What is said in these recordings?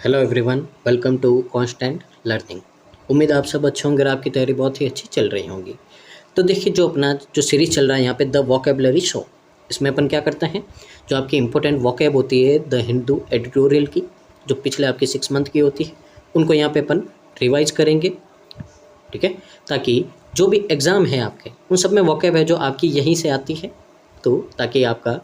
Hello everyone, welcome to Constant Learning. उम्मीद आप सब अच्छे होंगे और आपकी तैयारी बहुत ही अच्छी चल रही होंगी। तो देखिए, जो अपना जो सीरीज़ चल रहा है यहाँ पे द वोकेबलरी शो, इसमें अपन क्या करते हैं, जो आपकी इंपॉर्टेंट वोकेब होती है द हिंदू एडिटोरियल की, जो पिछले आपके 6 मंथ की होती है, उनको यहाँ पे अपन रिवाइज करेंगे। ठीक है, ताकि जो भी एग्ज़ाम है आपके उन सब में वोकेब है जो आपकी यहीं से आती है, तो ताकि आपका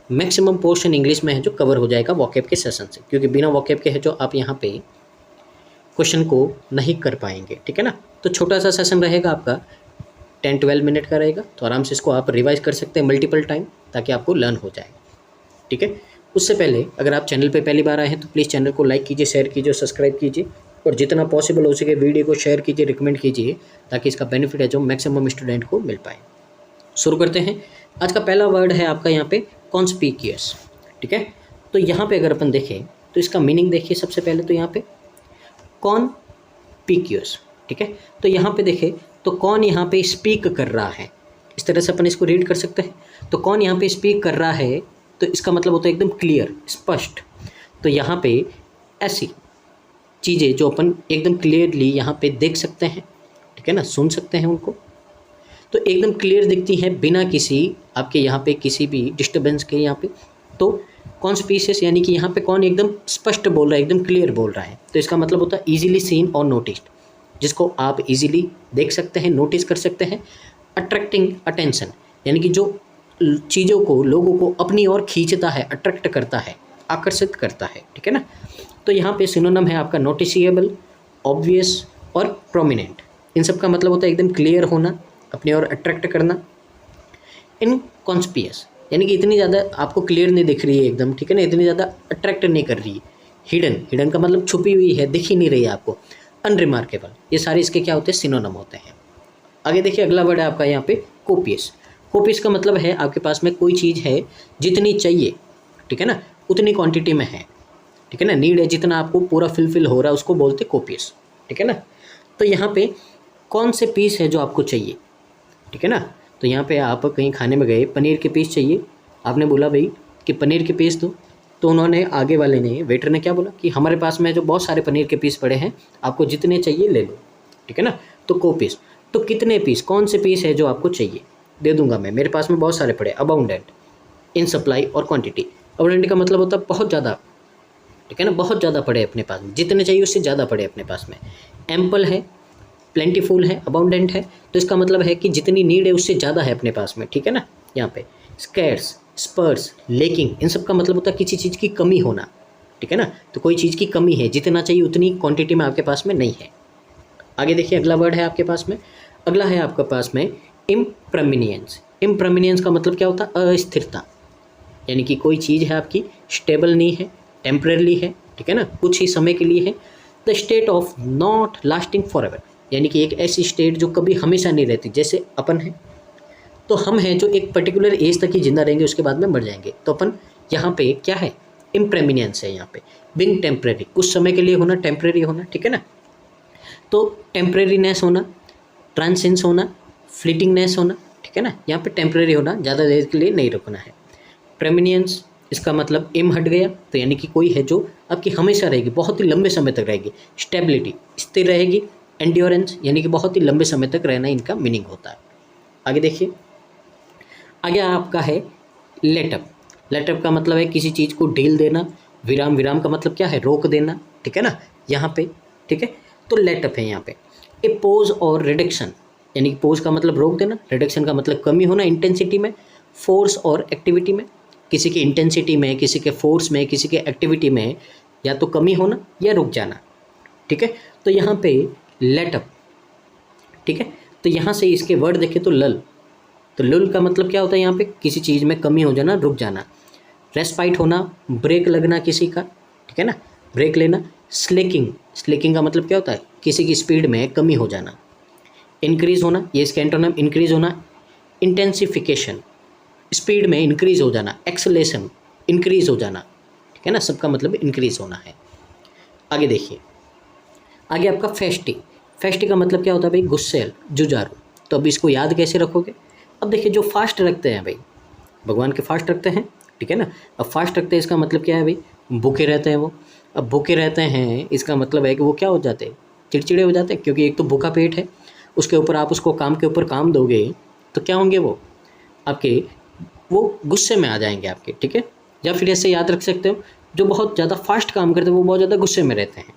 मैक्सिमम पोर्शन इंग्लिश में है जो कवर हो जाएगा वोकेब के सेशन से, क्योंकि बिना वोकेब के है जो आप यहाँ पे क्वेश्चन को नहीं कर पाएंगे। ठीक है ना। तो छोटा सा सेशन रहेगा आपका, 10-12 मिनट का रहेगा, तो आराम से इसको आप रिवाइज कर सकते हैं मल्टीपल टाइम, ताकि आपको लर्न हो जाए। ठीक है। उससे पहले अगर आप चैनल पे पहली बार आए हैं तो प्लीज़ चैनल को लाइक कीजिए, शेयर कीजिए, सब्सक्राइब कीजिए, और जितना पॉसिबल हो सके वीडियो को शेयर कीजिए, रिकमेंड कीजिए, ताकि इसका बेनिफिट है जो मैक्सिमम स्टूडेंट को मिल पाए। शुरू करते हैं। आज का पहला वर्ड है आपका यहाँ पे कॉन्स्पिक्यूअस। ठीक है। तो यहाँ पे अगर अपन देखें तो इसका मीनिंग देखिए, सबसे पहले तो यहाँ पे कॉन्स्पिक्यूअस। ठीक है। तो यहाँ पे देखें तो कौन यहाँ पे स्पीक कर रहा है, इस तरह से अपन इसको रीड कर सकते हैं। तो कौन यहाँ पे स्पीक कर रहा है, तो इसका मतलब होता है एकदम क्लियर, स्पष्ट। तो यहाँ पे ऐसी चीज़ें जो अपन एकदम क्लियरली यहाँ पे देख सकते हैं, ठीक है ना, सुन सकते हैं उनको, तो एकदम क्लियर दिखती हैं बिना किसी आपके यहाँ पे किसी भी डिस्टर्बेंस के यहाँ पे। तो कॉन्स्पिशियस यानी कि यहाँ पे कौन एकदम स्पष्ट बोल रहा है, एकदम क्लियर बोल रहा है, तो इसका मतलब होता है इजीली सीन और नोटिस्ड, जिसको आप इजीली देख सकते हैं, नोटिस कर सकते हैं। अट्रैक्टिंग अटेंशन यानी कि जो चीज़ों को, लोगों को अपनी ओर खींचता है, अट्रैक्ट करता है, आकर्षित करता है। ठीक है ना। तो यहाँ पे सिनोनिम है आपका नोटिसिएबल, ऑब्वियस और प्रोमिनेंट। इन सब का मतलब होता है एकदम क्लियर होना, अपनी ओर अट्रैक्ट करना। इनकॉन्स्पियस यानी कि इतनी ज़्यादा आपको क्लियर नहीं दिख रही है एकदम, ठीक है ना, इतनी ज़्यादा अट्रैक्ट नहीं कर रही है। हिडन, हिडन का मतलब छुपी हुई है, दिख ही नहीं रही है आपको। अनरिमार्केबल, ये सारे इसके क्या होते हैं, सिनोनिम होते हैं। आगे देखिए, अगला वर्ड है आपका यहाँ पे कोपियस। कोपियस का मतलब है आपके पास में कोई चीज़ है जितनी चाहिए, ठीक है ना, उतनी क्वांटिटी में है, ठीक है ना, नीड है जितना आपको पूरा फिलफिल हो रहा है, उसको बोलते कोपियस। ठीक है ना। तो यहाँ पे कौन से पीस है जो आपको चाहिए, ठीक है ना। तो यहाँ पे आप कहीं खाने में गए, पनीर के पीस चाहिए, आपने बोला भाई कि पनीर के पीस दो, तो उन्होंने, आगे वाले ने, वेटर ने क्या बोला कि हमारे पास में जो बहुत सारे पनीर के पीस पड़े हैं, आपको जितने चाहिए ले लो। ठीक है ना। तो को पीस, तो कितने पीस, कौन से पीस है जो आपको चाहिए, दे दूंगा मैं, मेरे पास में बहुत सारे पड़े। अबाउंडेंट इन सप्लाई और क्वान्टिटी। अबाउंडेंट का मतलब होता है बहुत ज़्यादा, ठीक है ना, बहुत ज़्यादा पड़े अपने पास में, जितने चाहिए उससे ज़्यादा पड़े अपने पास में। एम्पल है, प्लेंटीफुल है, अबाउंडेंट है, तो इसका मतलब है कि जितनी नीड है उससे ज़्यादा है अपने पास में। ठीक है ना। यहाँ पे स्कैर्स, स्पर्स, लेकिंग, इन सब का मतलब होता है किसी चीज़ की कमी होना। ठीक है ना। तो कोई चीज़ की कमी है, जितना चाहिए उतनी क्वांटिटी में आपके पास में नहीं है। आगे देखिए, अगला वर्ड है आपके पास में, अगला है आपके पास में इम्प्रमिनियंस। इम्प्रमिनियंस का मतलब क्या होता है, अस्थिरता, यानी कि कोई चीज़ है आपकी स्टेबल नहीं है, टेम्परेरी है, ठीक है ना, कुछ ही समय के लिए है। The state of not lasting for ever, यानी कि एक ऐसी स्टेट जो कभी हमेशा नहीं रहती, जैसे अपन है, तो हम हैं जो एक पर्टिकुलर एज तक ही जिंदा रहेंगे, उसके बाद में मर जाएंगे। तो अपन यहाँ पे क्या है, इम्प्रेमिनेंस है यहाँ पे। बिंग टेम्परेरी, कुछ समय के लिए होना, टेम्परेरी होना, ठीक है ना। तो टेम्परेरीनेस होना, ट्रांसेंस होना, फ्लीटिंगनेस होना, ठीक है ना, यहाँ पे टेम्परेरी होना, ज़्यादा देर के लिए नहीं रुकना है। प्रेमिनियंस, इसका मतलब एम हट गया, तो यानी कि कोई है जो आपकी हमेशा रहेगी, बहुत ही लंबे समय तक रहेगी। स्टेबिलिटी, स्थिर रहेगी। एंड्योरेंस यानी कि बहुत ही लंबे समय तक रहना, इनका मीनिंग होता है। आगे देखिए, आगे आपका है लेटअप। लेटअप का मतलब है किसी चीज़ को ढील देना। विराम, विराम का मतलब क्या है, रोक देना, ठीक है ना, यहाँ पे। ठीक है। तो लेटअप है यहाँ पे। ए पोज और रिडक्शन, यानी कि पोज का मतलब रोक देना, रिडक्शन का मतलब कमी होना इंटेंसिटी में, फोर्स और एक्टिविटी में, किसी की इंटेंसिटी में, किसी के फोर्स में, किसी के एक्टिविटी में या तो कमी होना या रुक जाना। ठीक है। तो यहाँ पे लेटअप, ठीक है। तो यहाँ से इसके वर्ड देखें तो लल, तो लुल का मतलब क्या होता है, यहाँ पे किसी चीज़ में कमी हो जाना, रुक जाना। रेस्पाइट होना, ब्रेक लगना किसी का, ठीक है ना, ब्रेक लेना। स्लेकिंग, स्लेकिंग का मतलब क्या होता है, किसी की स्पीड में कमी हो जाना। इंक्रीज होना, ये इसका एंटोनिम, इंक्रीज होना। इंटेंसिफिकेशन, स्पीड में इंक्रीज हो जाना। एक्सेलेरेशन, इंक्रीज हो जाना, ठीक है ना, सबका मतलब इंक्रीज होना है। आगे देखिए, आगे आपका फेस्टी। फेस्टी का मतलब क्या होता है भाई, गुस्सेल, जुझारू। तो अब इसको याद कैसे रखोगे, अब देखिए, जो फास्ट रखते हैं भाई, भगवान के फास्ट रखते हैं, ठीक है ना। अब फास्ट रखते हैं इसका मतलब क्या है भाई, भूखे रहते हैं वो। अब भूखे रहते हैं इसका मतलब है कि वो क्या हो जाते हैं, चिड़चिड़े हो जाते हैं, क्योंकि एक तो भूखा पेट है, उसके ऊपर आप उसको काम के ऊपर काम दोगे तो क्या होंगे वो आपके, वो गुस्से में आ जाएंगे आपके, ठीक है। या फिर ऐसे याद रख सकते हो, जो बहुत ज़्यादा फास्ट काम करते हैं वो बहुत ज़्यादा गुस्से में रहते हैं,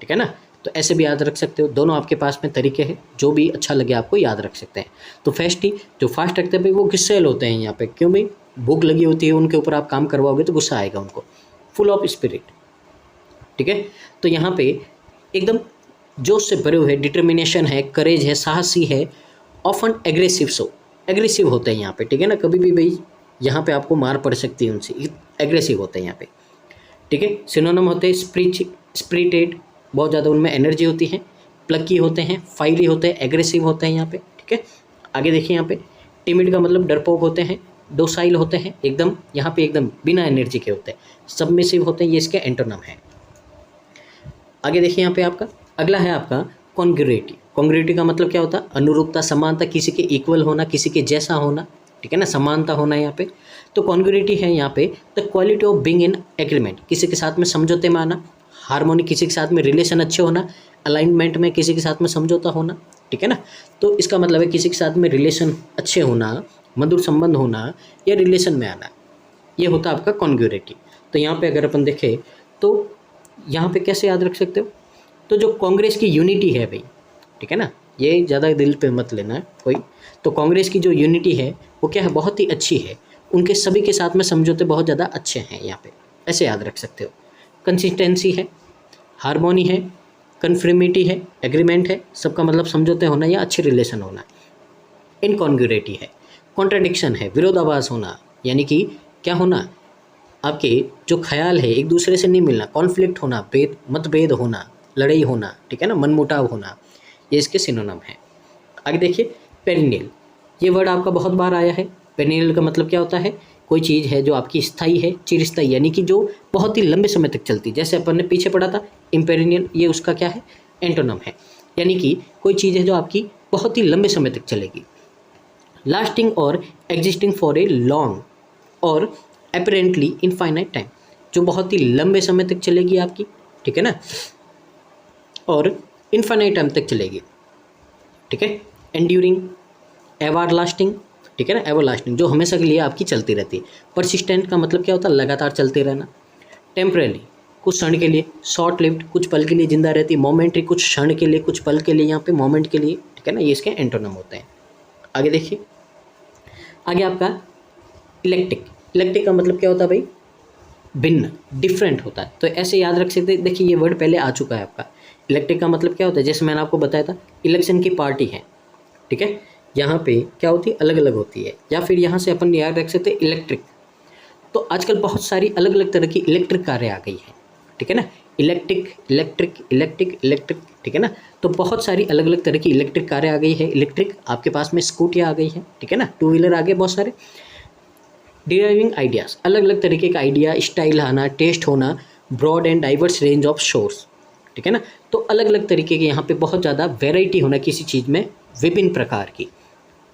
ठीक है ना। तो ऐसे भी याद रख सकते हो, दोनों आपके पास में तरीके हैं, जो भी अच्छा लगे आपको याद रख सकते हैं। तो फेस्टी जो फास्ट रखते हैं भाई वो गुस्सेल होते हैं यहाँ पे, क्यों भाई, भूख लगी होती है, उनके ऊपर आप काम करवाओगे तो गुस्सा आएगा उनको, फुल ऑफ स्पिरिट, ठीक है। तो यहाँ पे एकदम जोश से भरे हुए, डिटर्मिनेशन है, करेज है, साहसी है, ऑफन एग्रेसिव होते हैं यहाँ पे, ठीक है ना। कभी भी भाई यहाँ पे आपको मार पड़ सकती है उनसे, एग्रेसिव होते हैं यहाँ पे, ठीक है। सिनोनिम होते हैं स्प्रिटेड, बहुत ज़्यादा उनमें एनर्जी होती है, प्लकी होते हैं, फाइली होते हैं, एग्रेसिव होते हैं यहाँ पे, ठीक है। आगे देखिए यहाँ पे टिमिड का मतलब डरपोक होते हैं, डोसाइल होते हैं, एकदम यहाँ पे एकदम बिना एनर्जी के होते हैं, सबमिसिव होते हैं, ये इसके एंटोनम है। आगे देखिए यहाँ पे आपका अगला है आपका कॉन्ग्रुइटी। कॉन्ग्रुइटी का मतलब क्या होता है, अनुरूपता, समानता, किसी के इक्वल होना, किसी के जैसा होना, ठीक है ना, समानता होना यहाँ पे। तो कॉन्ग्रुइटी है यहाँ पे the quality of being in agreement, किसी के साथ में समझौते में आना, हार्मोनी, किसी के साथ में रिलेशन अच्छे होना, अलाइनमेंट में किसी के साथ में समझौता होना, ठीक है ना। तो इसका मतलब है किसी के साथ में रिलेशन अच्छे होना, मधुर संबंध होना या रिलेशन में आना, ये होता है आपका कॉन्ग्रुइटी। तो यहाँ पे अगर अपन देखें तो यहाँ पे कैसे याद रख सकते हो, तो जो कांग्रेस की यूनिटी है भाई, ठीक है ना, ये ज़्यादा दिल पे मत लेना है कोई। तो कांग्रेस की जो यूनिटी है वो क्या है, बहुत ही अच्छी है, उनके सभी के साथ में समझौते बहुत ज़्यादा अच्छे हैं यहाँ पे, ऐसे याद रख सकते हो। कंसिस्टेंसी है, हार्मोनी है, कन्फर्मिटी है, एग्रीमेंट है, सबका मतलब समझौते होना या अच्छे रिलेशन होना। इनकॉन्ग्रुइटी है, कॉन्ट्राडिक्शन है, विरोधाभास होना, यानी कि क्या होना, आपके जो ख्याल है एक दूसरे से नहीं मिलना, कॉन्फ्लिक्ट होना, मतभेद होना, लड़ाई होना, ठीक है ना, मनमुटाव होना, ये इसके सिनोनिम है। आगे देखिए पेरिनियल, ये वर्ड आपका बहुत बार आया है। पेरिनियल का मतलब क्या होता है, कोई चीज़ है जो आपकी स्थायी है, चिरस्थायी, यानी कि जो बहुत ही लंबे समय तक चलती, जैसे अपन ने पीछे पढ़ा था इम्पेरिनियल, ये उसका क्या है, एंटोनम है, यानी कि कोई चीज़ है जो आपकी बहुत ही लंबे समय तक चलेगी। लास्टिंग और एग्जिस्टिंग फॉर ए लॉन्ग और अपरेंटली इनफाइनाइट टाइम, जो बहुत ही लंबे समय तक चलेगी आपकी, ठीक है ना, और इनफाइनाइट टाइम तक चलेगी, ठीक है। एंड्यूरिंग, एवर लास्टिंग, ठीक है ना, एवर लास्टिंग, जो हमेशा के लिए आपकी चलती रहती है। परसिस्टेंट का मतलब क्या होता है, लगातार चलते रहना। टेम्परेरी, कुछ क्षण के लिए। शॉर्ट लिव्ड, कुछ पल के लिए जिंदा रहती है। मोमेंट्री, कुछ क्षण के लिए, कुछ पल के लिए, यहाँ पे मोमेंट के लिए, ठीक है ना, ये इसके एंटोनम होते हैं। आगे देखिए, आगे आपका इलेक्ट्रिक। इलेक्ट्रिक का मतलब क्या होता है भाई, भिन्न, डिफरेंट होता है। तो ऐसे याद रख सकते हैं, देखिए ये वर्ड पहले आ चुका है आपका। इलेक्ट्रिक का मतलब क्या होता है, जैसे मैंने आपको बताया था, इलेक्शन की पार्टी है, ठीक है, यहाँ पे क्या होती है, अलग अलग होती है। या फिर यहाँ से अपन याद रख सकते हैं इलेक्ट्रिक। तो आजकल बहुत सारी अलग अलग तरह की इलेक्ट्रिक कारें आ गई हैं, ठीक है ना, इलेक्ट्रिक इलेक्ट्रिक इलेक्ट्रिक इलेक्ट्रिक, ठीक है ना। तो बहुत सारी अलग अलग तरह की इलेक्ट्रिक कारें आ गई है। इलेक्ट्रिक आपके पास में स्कूटियाँ आ गई हैं, ठीक है ना, टू व्हीलर आ गए बहुत सारे। डिराइविंग आइडियाज़, अलग अलग तरीके का आइडिया, स्टाइल आना, टेस्ट होना, broad and diverse range of source, ठीक है ना। तो अलग अलग तरीके के यहाँ पे बहुत ज़्यादा वेराइटी होना किसी चीज़ में, विभिन्न प्रकार की।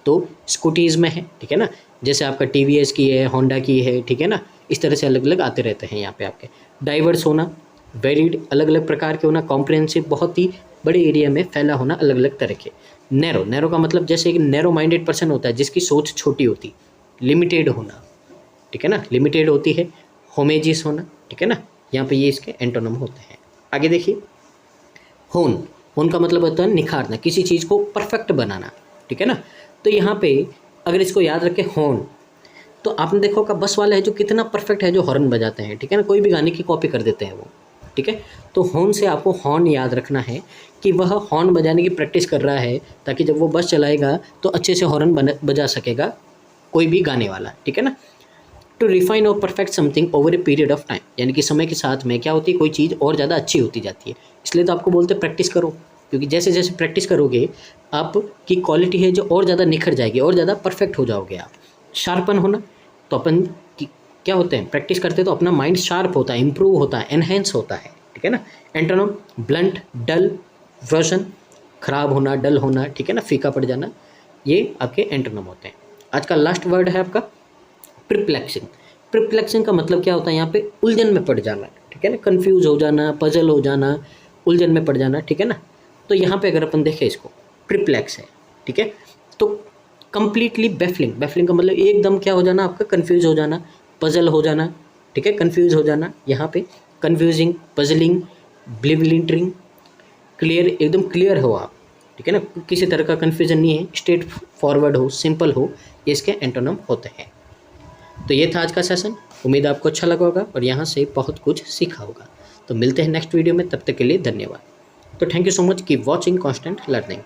तो स्कूटीज़ में है, ठीक है ना, जैसे आपका TVS की है, होंडा की है, ठीक है ना, इस तरह से अलग अलग आते रहते हैं यहाँ पे आपके। डाइवर्स होना, वेरिड, अलग अलग प्रकार के होना, कॉम्प्रिहेंसिव, बहुत ही बड़े एरिया में फैला होना, अलग अलग तरह के। नैरो, नैरो का मतलब जैसे एक नैरो माइंडेड पर्सन होता है जिसकी सोच छोटी होती। लिमिटेड होना, ठीक है ना, लिमिटेड होती है। होमेजिस होना, ठीक है ना, यहाँ पे ये इसके एंटोनम होते हैं। आगे देखिए, होन, होन का मतलब होता है निखारना, किसी चीज़ को परफेक्ट बनाना, ठीक है ना। तो यहाँ पे अगर इसको याद रखें होन, तो आपने देखो का बस वाला है जो कितना परफेक्ट है, जो हॉर्न बजाते हैं, ठीक है ना, कोई भी गाने की कॉपी कर देते हैं वो, ठीक है। तो होन से आपको हॉर्न याद रखना है कि वह हॉर्न बजाने की प्रैक्टिस कर रहा है, ताकि जब वो बस चलाएगा तो अच्छे से हॉर्न बजा सकेगा कोई भी गाने वाला, ठीक है ना। टू रिफाइन और perfect something over a period of time, यानी कि समय के साथ में क्या होती है, कोई चीज़ और ज़्यादा अच्छी होती जाती है। इसलिए तो आपको बोलते हैं प्रैक्टिस करो, क्योंकि जैसे जैसे प्रैक्टिस करोगे आपकी क्वालिटी है जो और ज़्यादा निखर जाएगी, और ज़्यादा परफेक्ट हो जाओगे आप। शार्पन होना, तो अपन क्या होते हैं, प्रैक्टिस करते हैं तो अपना माइंड शार्प होता है, इंप्रूव होता है, एनहेंस होता है, ठीक है ना। एंटोनम, ब्लंट, डल, वर्जन, खराब होना, डल होना, ठीक है ना, फीका पड़ जाना, ये आपके एंटोनम होते हैं। आज का लास्ट वर्ड है आपका प्रिप्लेक्सिंग। प्रिप्लेक्सिंग का मतलब क्या होता है, यहाँ पे उलझन में पड़ जाना, ठीक है ना, कंफ्यूज हो जाना, पजल हो जाना, उलझन में पड़ जाना, ठीक है ना। तो यहाँ पे अगर अपन देखें इसको, प्रिप्लेक्स है, ठीक है। तो कंप्लीटली बैफलिंग, बैफलिंग का मतलब एकदम क्या हो जाना, आपका कंफ्यूज हो जाना, पजल हो जाना, ठीक है, कंफ्यूज हो जाना। यहाँ पे कंफ्यूजिंग, पजलिंग, ब्लिवलिंटरिंग, क्लियर, एकदम क्लियर हो आप, ठीक है ना, किसी तरह का कन्फ्यूजन नहीं है, स्ट्रेट फॉरवर्ड हो, सिंपल हो, ये इसके एंटोनम होते हैं। तो ये था आज का सेशन, उम्मीद आपको अच्छा लगा होगा और यहाँ से बहुत कुछ सीखा होगा। तो मिलते हैं नेक्स्ट वीडियो में, तब तक के लिए धन्यवाद। तो thank you so much, keep watching constant learning.